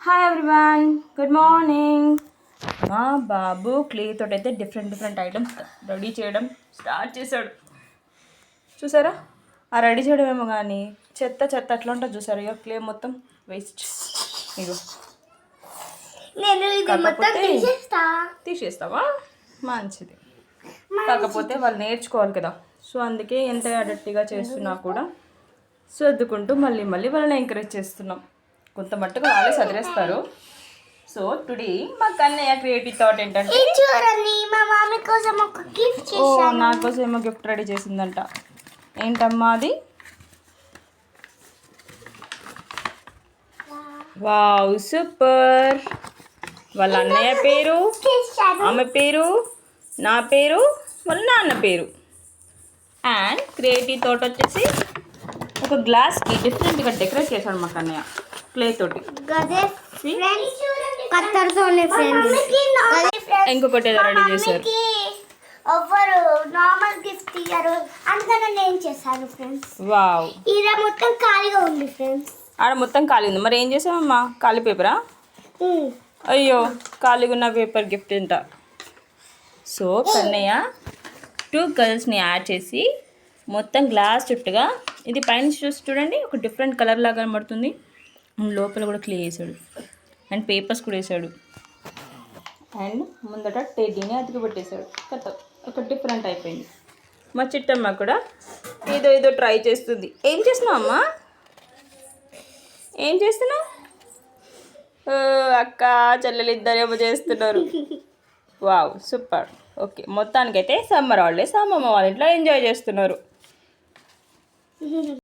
Hi everyone, good morning. మా బాబు clay తోటి అయితే డిఫరెంట్ ఐటమ్స్ రెడీ చేయడం స్టార్ట్ చేశాడు. చూసారా? ఆ రెడీ చేయడం ఏమో కానీ చెత్త అట్లా ఉంటుంది. చూసారు? ఇక క్లే మొత్తం వేస్ట్. ఇగో తీసేస్తావా? మంచిది. కాకపోతే వాళ్ళు నేర్చుకోవాలి కదా, సో అందుకే ఎంత అడట్టిగా చేస్తున్నా కూడా సర్దుకుంటూ మళ్ళీ వాళ్ళని ఎంకరేజ్ చేస్తున్నాం. కొంత మట్టుకు వాళ్ళే చదివేస్తారు. సో టుడే మా కన్నయ్య క్రియేటివ్ థాట్ ఏంటంటే, నా కోసం ఏమో గిఫ్ట్ రెడీ చేసిందంట. ఏంటమ్మా అది? Wow, super. వాళ్ళ అన్నయ్య పేరు, ఆమె పేరు, నా పేరు, వాళ్ళ నాన్న పేరు. అండ్ క్రియేటివ్ థాట్ వచ్చేసి ఒక గ్లాస్కి డిఫరెంట్గా డెకరేట్ చేశాడు మా కన్నయ్య క్లే తోటి. ఇంకొకటి ఏదో రెడీ చేశారు. నార్మల్ గిఫ్ట్ ఇయ్యారు, అందుకని నేను చేశాను ఫ్రెండ్స్. వావ్, ఇలా మొత్తం ఖాళీగా ఉంది ఫ్రెండ్స్. ఆడ మొత్తం ఖాళీ ఉంది. మరి ఏం చేసావమ్మా? ఖాళీ పేపరా? అయ్యో, ఖాళీగా ఉన్న పేపర్ గిఫ్ట్ ఎంత. సో కన్నయ్య 2 కలర్స్ని యాడ్ చేసి మొత్తం గ్లాస్ చుట్టుగా, ఇది పైన చూడండి, ఒక డిఫరెంట్ కలర్ లాగా కనబడుతుంది. లోపల కూడా క్లే వేసాడు అండ్ పేపర్స్ కూడా వేసాడు. అండ్ ముందట టెడ్డీని అతికి పెట్టేశాడు. కథ ఒక డిఫరెంట్ అయిపోయింది. మా చిట్టమ్మ కూడా ఏదో ట్రై చేస్తుంది. ఏం చేస్తున్నావు అమ్మా? ఏం చేస్తున్నావు? అక్క చెల్లెలు ఇద్దరేమో చేస్తున్నారు. Wow, super. ఓకే, మొత్తానికైతే సమ్మర్ హాలిడేస్ అమ్మమ్మ వాళ్ళ ఇంట్లో ఎంజాయ్ చేస్తున్నారు.